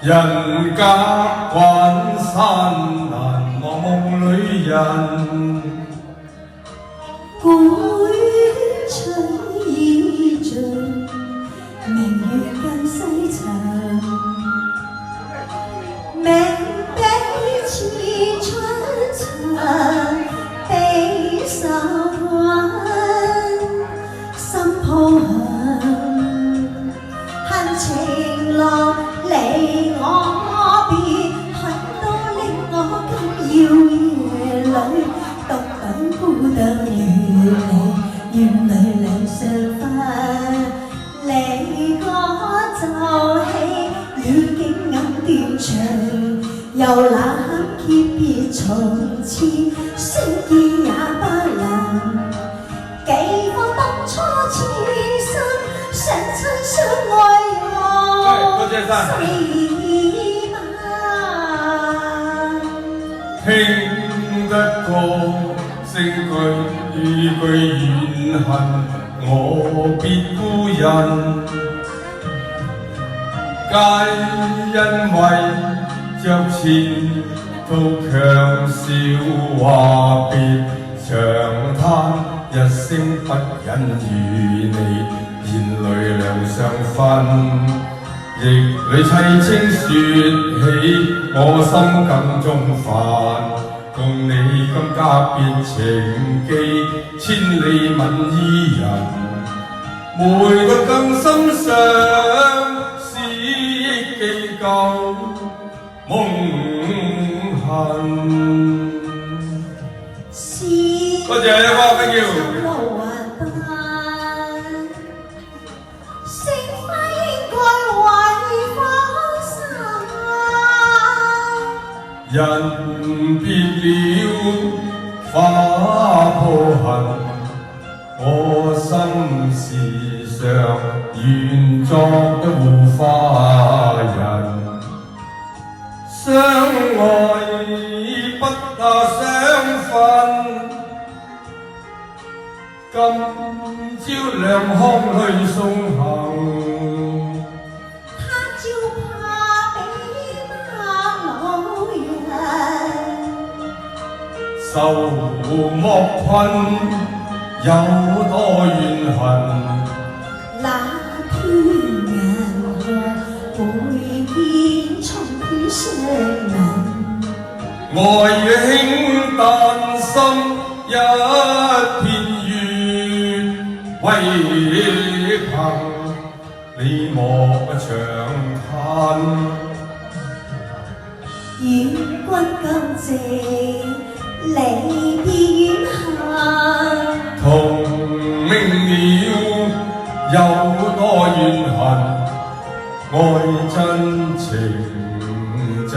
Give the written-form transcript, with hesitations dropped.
人隔關山難望夢裏人，古圈吹已盡，明月近西牆，明悲似春長，悲愁溫，心抱響，恨情郎離我別，恨到令我今宵夜裏獨等孤單願侶兩相分，離歌奏起已經暗斷腸，又那刻訣別從前，相見也不能，幾番當初痴心，相親相愛我四晚，聽得歌聲句怨恨，我別故人，皆因為着前途強笑話別，長嘆一聲不忍與你眼淚兩相分，亦裏凄清說起我心更中煩，共你今家別情記，千里問伊人，每個更心上，思憶記舊夢恨。多謝你啊，thank you。人別了，花破痕，我心事上願作得護花人。相愛不那相分，今朝兩腔淚送行。愁莫困，有多怨恨。那天人何會見從天相能？愛輕但心一片月，唯憑你莫長嘆。願君今夕離別遠行，同明了有多怨恨，愛真情真。